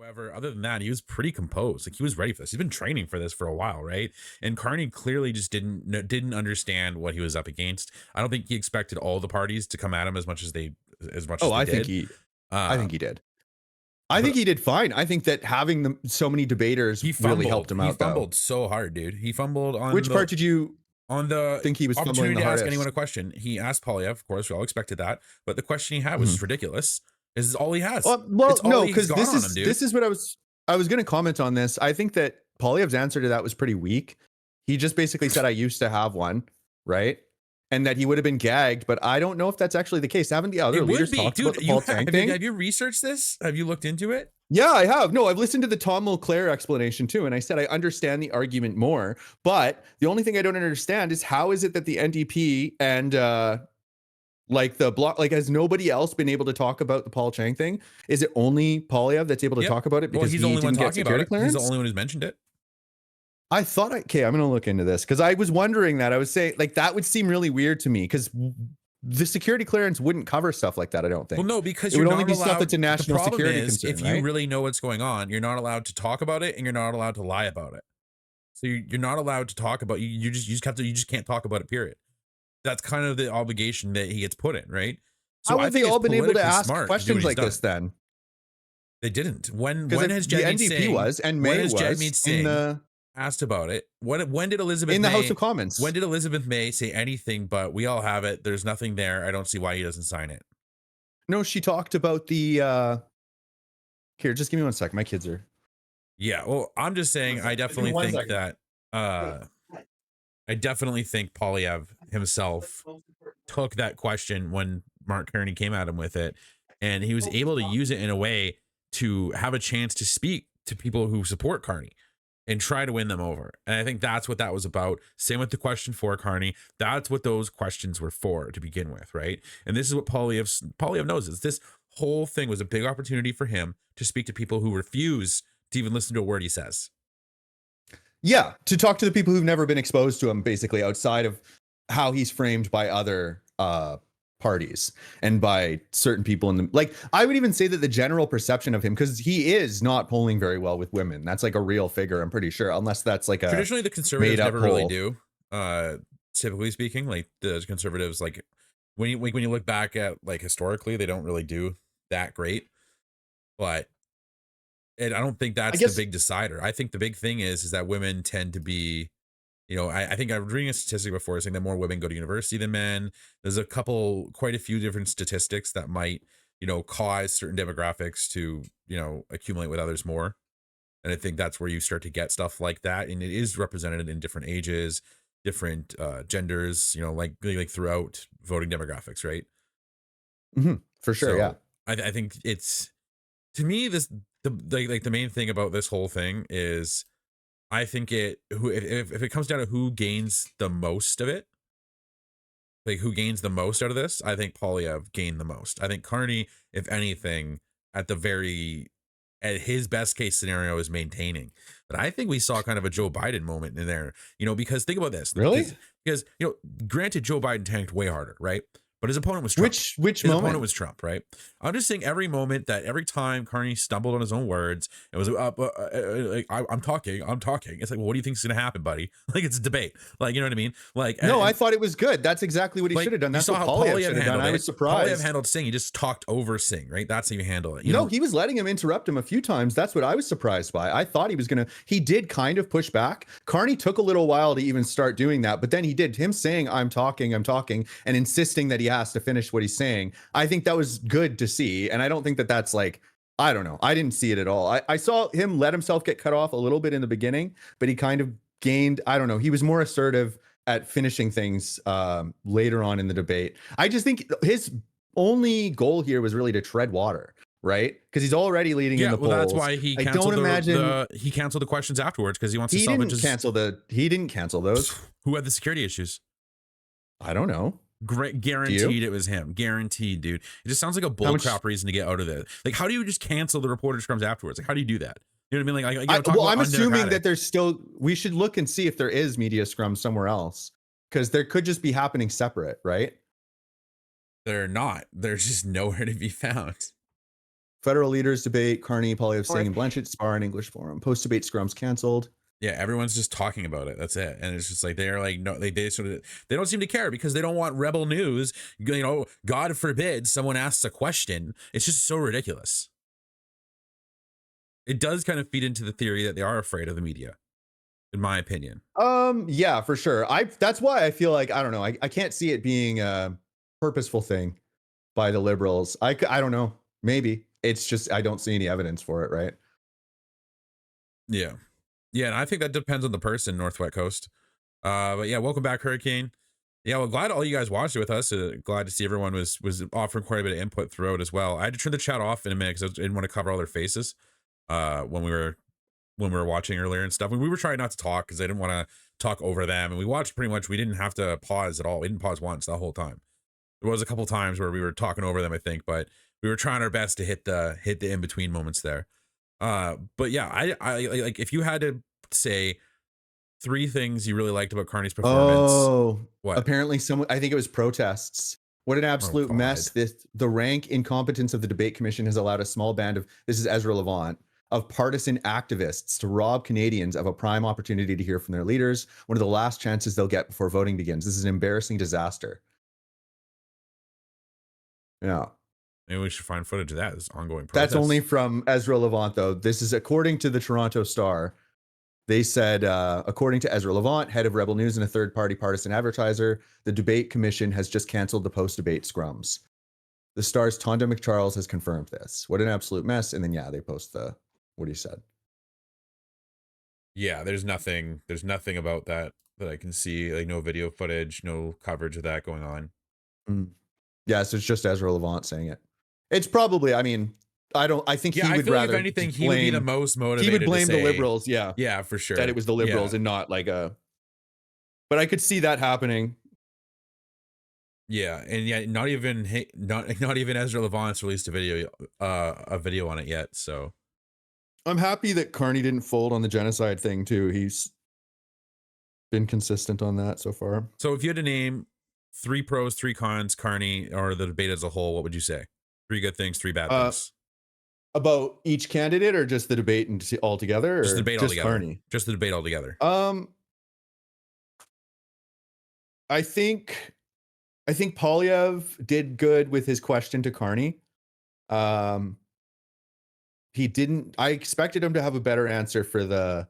However, other than that, he was pretty composed. Like he was ready for this. He's been training for this for a while, right? And Carney clearly just didn't understand what he was up against. I don't think he expected all the parties to come at him as much as Oh, they I think did. he, I think he did. I think But he did fine. I think that having so many debaters he really helped fumbled. him He out, though. fumbled so hard, dude. He fumbled Which part did you on the think he was fumbling opportunity the to ask hardest? anyone a question. He asked Poilievre, of course. We all expected that, but the question he had was Mhm. just ridiculous. This is all he has. Well, It's all no, he's because got on him, dude. this is what I was going to comment on this. I think that Poilievre's answer to that was pretty weak. He just basically said, "I used to have one," right? And that he would have been gagged, but I don't know if that's actually the case. Haven't the other It would leaders be, talked about dude. the Paul Tang thing? Have you researched this? Have you looked into it? Yeah, I have. No, I've listened to the Tom Mulclair explanation too, and I said I understand the argument more. But the only thing I don't understand is how is it that the NDP and like the block, like has nobody else been able to talk about the Paul Chang thing? Is it only Poilievre that's able to Yep. talk about it Well, because he's the he only one didn't get talking about security it. He's the clearance? only one who's mentioned it. I thought, okay, I'm going to look into this because I was wondering that. I was saying like that would seem really weird to me because the security clearance wouldn't cover stuff like that. I don't think. Well, no, because it you're would only not be allowed. stuff that's a national The problem security is, concern. if you Right? really know what's going on, you're not allowed to talk about it, and you're not allowed to lie about it. So you're not allowed to talk about you just have to you just can't talk about it. Period. That's kind of the obligation that he gets put in, right? So How I have they think it's all been able to politically ask smart to do what questions he's like done. this then? They didn't. When Because has the Jagmeet NDP Singh was and when May has Jagmeet was Singh asked about it? When did Elizabeth in the May House of Commons. when did Elizabeth May say anything but we all have it? There's nothing there. I don't see why he doesn't sign it. No, she talked about the here, just give me 1 second. My kids are Yeah, well, I'm just saying I definitely one think second. that I definitely think Poilievre himself took that question when Mark Carney came at him with it, and he was able to use it in a way to have a chance to speak to people who support Carney and try to win them over. And I think that's what that was about. Same with the question for Carney. That's what those questions were for to begin with, right? And this is what Poilievre knows is this whole thing was a big opportunity for him to speak to people who refuse to even listen to a word he says. Yeah, to talk to the people who've never been exposed to him, basically outside of how he's framed by other parties and by certain people in the like. I would even say that the general perception of him, because he is not polling very well with women. That's like a real figure, I'm pretty sure, unless that's like a Traditionally the conservatives made-up never really poll. do. Typically speaking, like the conservatives, like when you look back at like historically, they don't really do that great. But and I don't think I that's the guess big decider. I think the big thing is that women tend to be, I think I was reading a statistic before saying that more women go to university than men. There's quite a few different statistics that might, cause certain demographics to, accumulate with others more. And I think that's where you start to get stuff like that. And it is represented in different ages, different genders, like throughout voting demographics, right? for sure, yeah. So I think it's, to me, the main thing about this whole thing is I think if it comes down to who gains the most of it, like who gains the most out of this, I think Poilievre gained the most. I think Carney, if anything, at his best case scenario is maintaining. But I think we saw kind of a Joe Biden moment in there, because think about this. Really? Because granted, Joe Biden tanked way harder, right? But his opponent was Trump. Which his moment? opponent was Trump, right? I'm just saying every moment that every time Carney stumbled on his own words, it was like I'm talking. It's like, well, what do you think is going to happen, buddy? Like it's a debate. Like, you know what I mean? Like, No, I thought it was good. That's exactly what he should have done. That's what Poilievre should have done. I was surprised. Poilievre handled Singh. He just talked over Singh, right? That's how you handle it. No, he was letting him interrupt him a few times. That's what I was surprised by. I thought he did kind of push back. Carney took a little while to even start doing that, but then he did. Him saying, I'm talking, and insisting that he has to finish what he's saying. I think that was good to see. And I don't think that that's like, I don't know. I didn't see it at all. I saw him let himself get cut off a little bit in the beginning, but he kind of gained, I don't know. He was more assertive at finishing things later on in the debate. I just think his only goal here was really to tread water, right? Because he's already leading in the polls. That's why he canceled he canceled the questions afterwards because he wants to salvage his... He didn't cancel those. Who had the security issues? I don't know. Guaranteed it was him. Guaranteed, dude. It just sounds like a bullcrap reason to get out of it. Like, how do you just cancel the reporter scrums afterwards? Like, how do you do that? You know what I mean? Like, I'm assuming that there's still, we should look and see if there is media scrum somewhere else, because there could just be happening separate, right? They're not. They're just nowhere to be found. Federal leaders debate. Carney, Poilievre, Singh, and Blanchet spar in English forum. Post debate scrums canceled. Yeah, everyone's just talking about it. That's it. And it's just like they're like, no, they sort of, they don't seem to care because they don't want rebel news. You know, God forbid someone asks a question. It's just so ridiculous. It does kind of feed into the theory that they are afraid of the media, in my opinion. Yeah, for sure. That's why I feel like, I don't know. I can't see it being a purposeful thing by the liberals. I don't know. Maybe it's just, I don't see any evidence for it. Right. Yeah. Yeah, and I think that depends on the person, Northwest Coast. But yeah, welcome back, Hurricane. Yeah, well, glad all you guys watched it with us. Glad to see everyone was offering quite a bit of input throughout as well. I had to turn the chat off in a minute because I didn't want to cover all their faces when we were watching earlier and stuff. We were trying not to talk because I didn't want to talk over them. And we watched pretty much. We didn't have to pause at all. We didn't pause once the whole time. There was a couple times where we were talking over them, I think, but we were trying our best to hit the in between moments there. But yeah, I like if you had to say 3 things you really liked about Carney's performance. Oh, what? Apparently someone, I think it was protests. What an absolute mess. The rank incompetence of the debate commission has allowed a small band of, this is Ezra Levant, of partisan activists to rob Canadians of a prime opportunity to hear from their leaders, one of the last chances they'll get before voting begins. This is an embarrassing disaster. Yeah. Maybe we should find footage of that. This ongoing protest. That's only from Ezra Levant, though. This is according to the Toronto Star. They said, according to Ezra Levant, head of Rebel News and a third-party partisan advertiser, the debate commission has just canceled the post-debate scrums. The Star's Tonda McCharles has confirmed this. What an absolute mess. And then, yeah, they post the, what he said. Yeah, there's nothing about that I can see. Like no video footage, no coverage of that going on. Yeah, so it's just Ezra Levant saying it. It's probably, I mean, I think he would rather, if anything, he would be the most motivated. He would blame the liberals. Yeah. Yeah, for sure. That it was the liberals and not like a, but I could see that happening. Yeah. And yeah, not even Ezra Levant's released a video on it yet. So I'm happy that Carney didn't fold on the genocide thing too. He's been consistent on that so far. So if you had to name 3 pros, 3 cons, Carney or the debate as a whole, what would you say? 3 good things, 3 bad things. About each candidate or just the debate and altogether? Or just the debate just altogether. Carney? Just the debate altogether. I think Poilievre did good with his question to Carney. He didn't. I expected him to have a better answer for the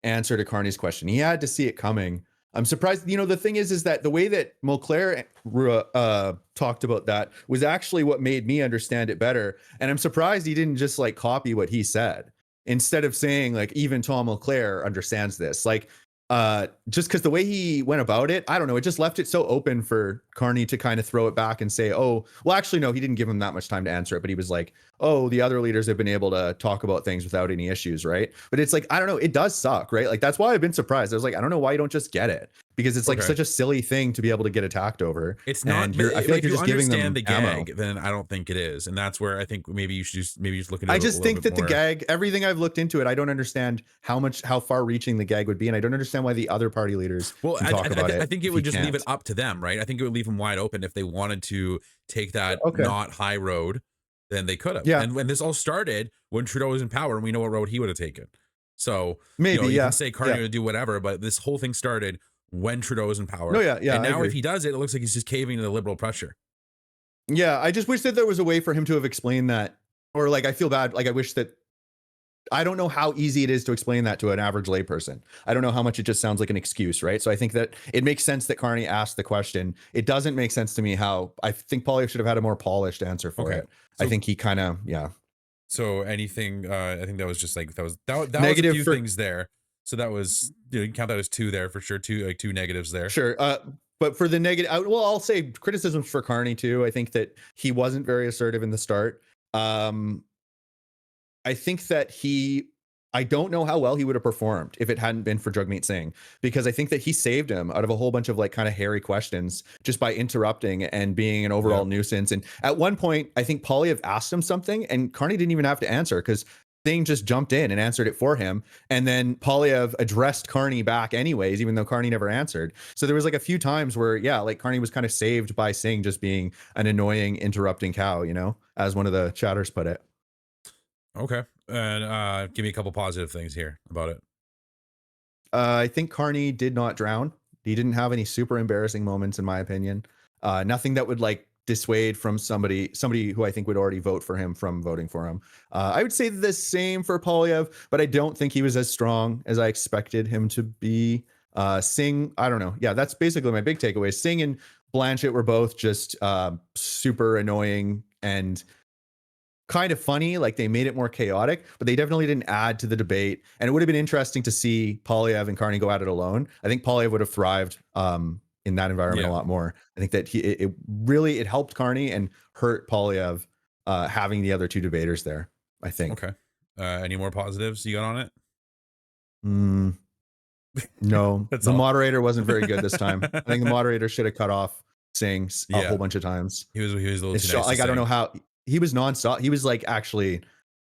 answer to Carney's question. He had to see it coming. I'm surprised. You know, the thing is that the way that Mulclair talked about that was actually what made me understand it better. And I'm surprised he didn't just like copy what he said instead of saying like even Tom Mulclair understands this. Like just because the way he went about it, I don't know, it just left it so open for Carney to kind of throw it back and say, oh, well, actually, no, he didn't give him that much time to answer it, but he was like, oh, the other leaders have been able to talk about things without any issues, right? But it's like, I don't know, it does suck, right? Like, that's why I've been surprised. I was like, I don't know why you don't just get it, because it's like such a silly thing to be able to get attacked over. It's not. I feel like you're just giving them the gag, then I don't think it is, and that's where I think maybe you should just look at it. I just think that the gag, everything I've looked into it, I don't understand how far-reaching the gag would be, and I don't understand why the other party leaders can talk about it. I think it would just leave it up to them, right? I think it would leave them wide open if they wanted to take that not high road. Then they could have. Yeah. And when this all started, when Trudeau was in power, and we know what road he would have taken. So maybe you can say Carney would do whatever, but this whole thing started when Trudeau was in power. No, yeah. And now if he does it, it looks like he's just caving to the liberal pressure. Yeah, I just wish that there was a way for him to have explained that. Or like, I feel bad. Like, I wish that, I don't know how easy it is to explain that to an average layperson. I don't know how much it just sounds like an excuse, right? So I think that it makes sense that Carney asked the question. It doesn't make sense to me how, I think Poilievre should have had a more polished answer for it. So, I think he kind of, So anything, I think that was just like, that was negative was a few things there. So that was, you can count that as 2 there for sure. 2 negatives there. Sure. But for the negative, well, I'll say criticisms for Carney too. I think that he wasn't very assertive in the start. I think that I don't know how well he would have performed if it hadn't been for Jagmeet Singh, because I think that he saved him out of a whole bunch of like kind of hairy questions just by interrupting and being an overall nuisance. And at one point, I think Poilievre asked him something and Carney didn't even have to answer because Singh just jumped in and answered it for him. And then Poilievre addressed Carney back anyways, even though Carney never answered. So there was like a few times where, like Carney was kind of saved by Singh just being an annoying interrupting cow, as one of the chatters put it. Okay. And give me a couple positive things here about it. I think Carney did not drown. He didn't have any super embarrassing moments, in my opinion. Nothing that would like dissuade from somebody who I think would already vote for him from voting for him. I would say the same for Polyev, but I don't think he was as strong as I expected him to be. Singh, I don't know. Yeah, that's basically my big takeaway. Singh and Blanchet were both just super annoying and kind of funny. Like they made it more chaotic, but they definitely didn't add to the debate. And it would have been interesting to see Polyev and Carney go at it alone. I think Polyev would have thrived in that environment a Yeah. lot more. I think that it really helped Carney and hurt Polyev having the other two debaters there. I think. Okay. Any more positives you got on it? Mm, no, That's the all. moderator wasn't very good this time. I think the moderator should have cut off Singh a Yeah. whole bunch of times. He was a little It's too nice. like To I don't know Sing. how he was nonstop. He was like actually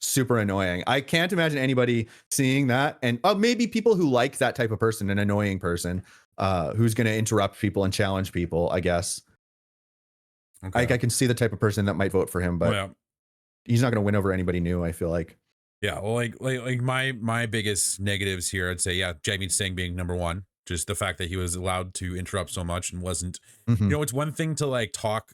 super annoying. I can't imagine anybody seeing that, and maybe people who like that type of person, an annoying person, who's going to interrupt people and challenge people. I guess Okay. I can see the type of person that might vote for him, Well, but yeah. he's not going to win over anybody new. I feel like. Yeah. Well, like my biggest negatives here, I'd say, yeah, Jagmeet Singh being number one. Just the fact that he was allowed to interrupt so much and wasn't, Mhm. it's one thing to like talk,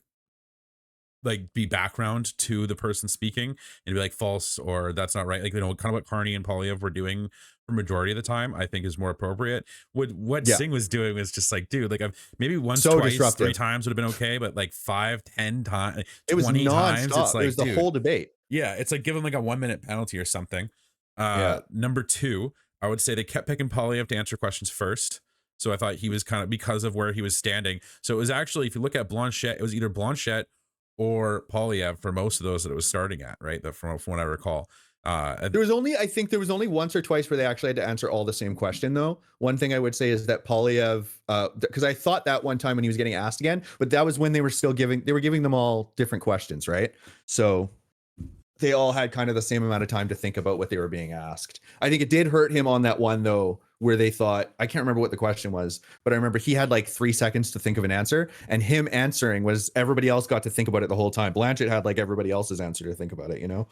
like be background to the person speaking and be like false or that's not right. Like, kind of what Carney and Poilievre were doing for majority of the time, I think is more appropriate. What Yeah, Singh was doing was just like, dude, like I've maybe once, so twice, three disruptive. times would have been okay, but like 5, 10 times, It was 20 times, it's nonstop. It like, was the dude, whole debate. yeah, it's like give him like a 1 minute penalty or something. Yeah. Number two, I would say they kept picking Poilievre to answer questions first. So I thought he was kind of because of where he was standing. So it was actually, if you look at Blanchet, it was either Blanchet or Poilievre for most of those that it was starting at, right? That from what I recall. I think there was only once or twice where they actually had to answer all the same question though. One thing I would say is that Polyev, because I thought that one time when he was getting asked again, but that was when they were giving them all different questions, right? So they all had kind of the same amount of time to think about what they were being asked. I think it did hurt him on that one though, where they thought, I can't remember what the question was, but I remember he had like 3 seconds to think of an answer, and him answering was everybody else got to think about it the whole time. Blanchet had like everybody else's answer to think about it, you know?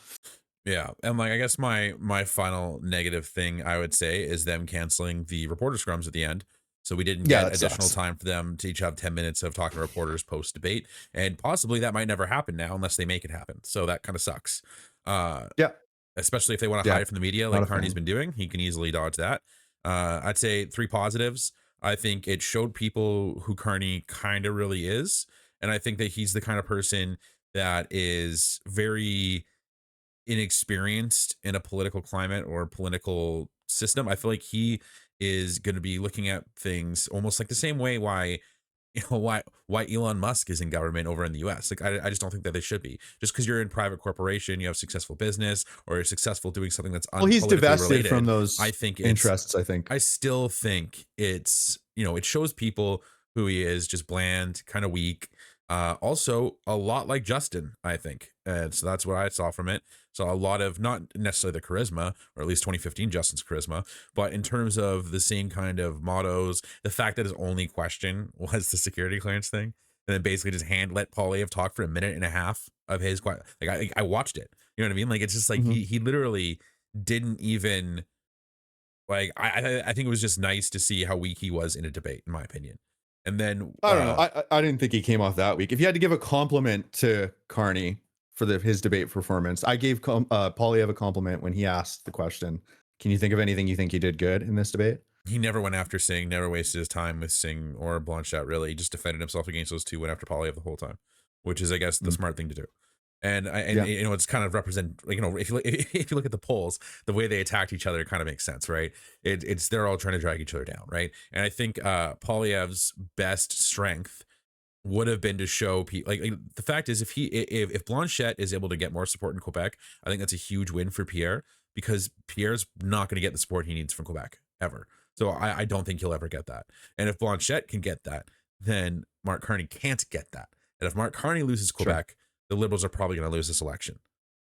Yeah, and like I guess my final negative thing I would say is them canceling the reporter scrums at the end. So we didn't Yeah, get that additional sucks. time for them to each have 10 minutes of talking to reporters post debate, and possibly that might never happen now unless they make it happen. So that kind of sucks. Uh, Yeah. Especially if they want to Yeah. hide from the media Not like a Carney's fan. been doing, he can easily dodge that. I'd say three positives. I think it showed people who Carney kind of really is, and I think that he's the kind of person that is very inexperienced in a political climate or political system. I feel like he is going to be looking at things almost like the same way why Elon Musk is in government over in the US. Like I just don't think that they should be. Just because you're in private corporation, you have successful business or you're successful doing something that's Well, he's unpolitically divested from related. those I think it's interests, I think. I still think it's, it shows people who he is, just bland, kind of weak. Also, a lot like Justin, I think. And so that's what I saw from it. So a lot of not necessarily the charisma, or at least 2015 Justin's charisma, but in terms of the same kind of mottos, the fact that his only question was the security clearance thing, and then basically just let Poilievre talk for a minute and a half of his like I watched it. You know what I mean? Like it's just like Mhm. he literally didn't even like I think it was just nice to see how weak he was in a debate, in my opinion. And then I don't know. I didn't think he came off that weak. If you had to give a compliment to Carney for his debate performance, I gave Polyev a compliment when he asked the question. Can you think of anything you think he did good in this debate? he never went after Singh, never wasted his time with Singh or Blanchet, really. He just defended himself against those two, went after Poilievre the whole time, which is, I guess, the Mm. smart thing to do. And Yeah. it's kind of represent, like, if you if you look at the polls, the way they attacked each other kind of makes sense, right? It's they're all trying to drag each other down, right? And I think Poilievre's best strength would have been to show people, like the fact is, if Blanchet is able to get more support in Quebec, I think that's a huge win for Pierre, because Pierre's not going to get the support he needs from Quebec ever. So I don't think he'll ever get that. And if Blanchet can get that, then Mark Carney can't get that. And if Mark Carney loses Sure. Quebec, the Liberals are probably going to lose this election.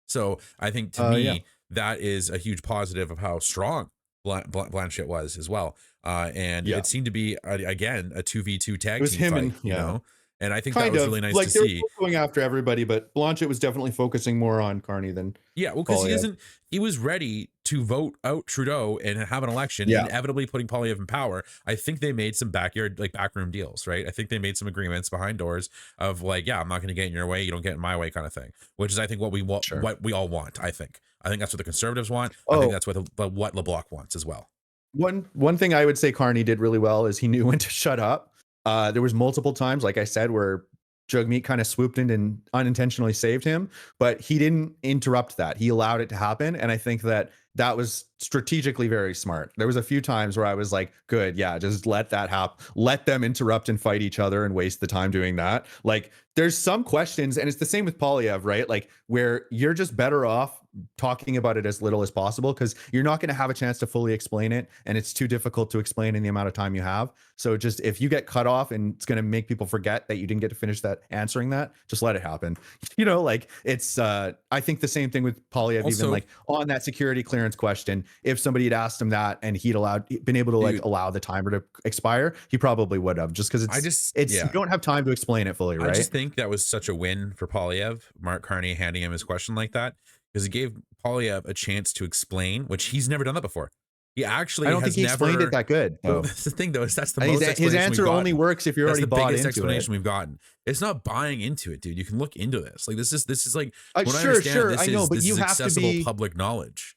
So I think, to Yeah. me, that is a huge positive of how strong Blanchet was as well. And Yeah. it seemed to be again a 2v2 It tag was team him fight. and yeah. And I think that Kind was of really nice like to they're see. both going after everybody, but Blanchet was definitely focusing more on Carney than Yeah, well, because Poilievre. he was ready to vote out Trudeau and have an election, Yeah, inevitably putting Poilievre in power. I think they made some backroom deals, right? I think they made some agreements behind doors of like, yeah, I'm not going to get in your way, you don't get in my way, kind of thing. Which is, I think, what we want, sure. what we all want. I think that's what the Conservatives want. I think Oh, that's what LeBlanc wants as well. one thing I would say Carney did really well is he knew when to shut up. There was multiple times, like I said, where Jugmeat kind of swooped in and unintentionally saved him, but he didn't interrupt that. He allowed it to happen, and I think that that was strategically very smart. There was a few times where I was like, good, yeah, just let that happen. Let them interrupt and fight each other and waste the time doing that. Like there's some questions, and it's the same with Poilievre, right? Like where you're just better off talking about it as little as possible because you're not going to have a chance to fully explain it, and it's too difficult to explain in the amount of time you have. So just if you get cut off and it's going to make people forget that you didn't get to finish that answering that, just let it happen. Like it's I think the same thing with Poilievre, Also, even like on that security clearance question, if somebody had asked him that and he'd been able to like allow the timer to expire, he probably would have, just because it's you don't have time to explain it fully, I just right? think that was such a win for Poilievre, Mark Carney handing him his question like that, because it gave Poilievre a chance to explain, which he's never done that before. He actually I don't think has he explained it that good. Well, Though. that's the thing, though, is that's the And most his answer only works if you're that's already the bought biggest into explanation it. we've gotten. It's not buying into it, dude. You can look into this. Like this is like what I Sure, understand. sure, This I know, is but this you is have to accessible be. public knowledge.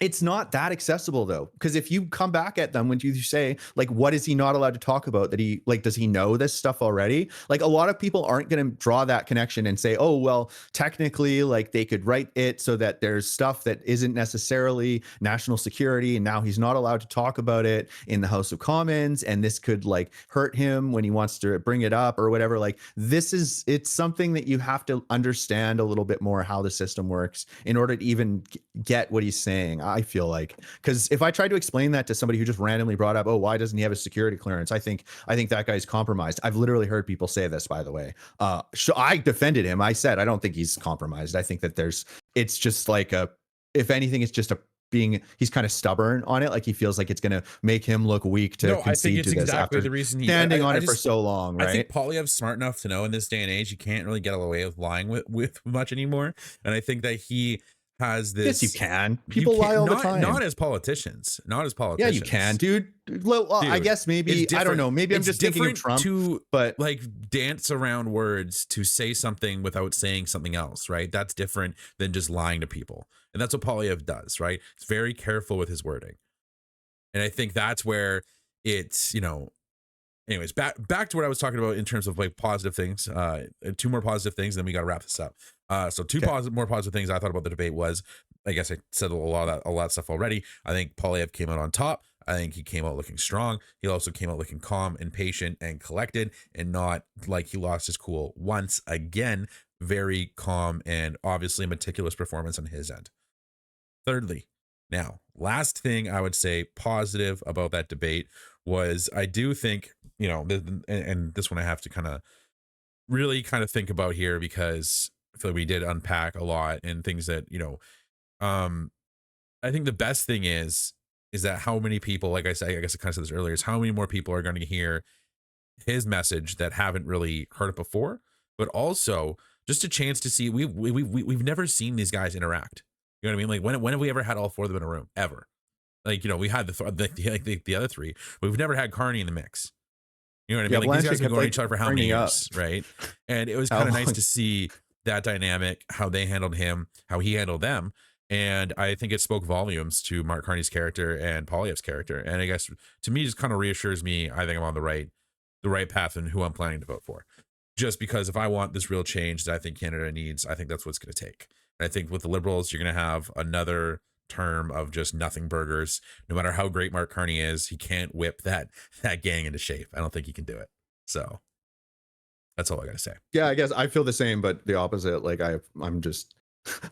It's not that accessible though, because if you come back at them when you say like, what is he not allowed to talk about, that he like, does he know this stuff already? Like a lot of people aren't going to draw that connection and say, oh well, technically like they could write it so that there's stuff that isn't necessarily national security, and now he's not allowed to talk about it in the House of Commons, and this could like hurt him when he wants to bring it up or whatever. Like it's something that you have to understand a little bit more how the system works in order to even get what he's saying. I feel like, because if I tried to explain that to somebody who just randomly brought up, oh, why doesn't he have a security clearance? I think that guy's compromised. I've literally heard people say this, by the way. I defended him. I said, I don't think he's compromised. I think that it's just like if anything, it's just he's kind of stubborn on it. Like he feels like it's going to make him look weak to concede to this exactly after the reason standing on it for so long, right? I think Poilievre's smart enough to know in this day and age, you can't really get away with lying with much anymore. And I think that he has this. Yes, you can. People lie all the time. Not as politicians. Yeah, you can, dude. Well, I guess maybe I don't know. Maybe I'm just thinking of Trump. But like dance around words to say something without saying something else, right? That's different than just lying to people, and that's what Poilievre does, right? It's very careful with his wording, and I think that's where it's Anyways, back to what I was talking about in terms of like positive things. Two more positive things, and then we got to wrap this up. So more positive things I thought about the debate was, I guess I said a lot of stuff already. I think Poilievre came out on top. I think he came out looking strong. He also came out looking calm and patient and collected, and not like he lost his cool once again. Very calm and obviously meticulous performance on his end. Thirdly, now, last thing I would say positive about that debate was I do think, and this one I have to really think about here, because I feel like we did unpack a lot and things that, I think the best thing is that how many people, like I said, I guess I kind of said this earlier, is how many more people are going to hear his message that haven't really heard it before, but also just a chance to see, we've never seen these guys interact. You know what I mean? Like when have we ever had all four of them in a room ever? Like, we had the other three, but we've never had Carney in the mix. You know what I mean? Like these guys have been going at each other for how many years, right? And it was kind of nice to see that dynamic, how they handled him, how he handled them. And I think it spoke volumes to Mark Carney's character and Poilievre's character. And I guess to me, just kind of reassures me, I think I'm on the right path and who I'm planning to vote for. Just because if I want this real change that I think Canada needs, I think that's what it's going to take. And I think with the Liberals, you're going to have another term of just nothing burgers. No matter how great Mark Carney is, he can't whip that gang into shape. I don't think he can do it. So that's all I gotta say. Yeah, I guess I feel the same, but the opposite. Like I've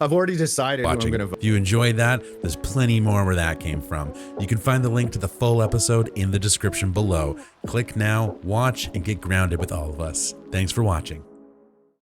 already decided who I'm gonna vote. If you enjoyed that, there's plenty more where that came from. You can find the link to the full episode in the description below. Click now, watch, and get grounded with all of us. Thanks for watching.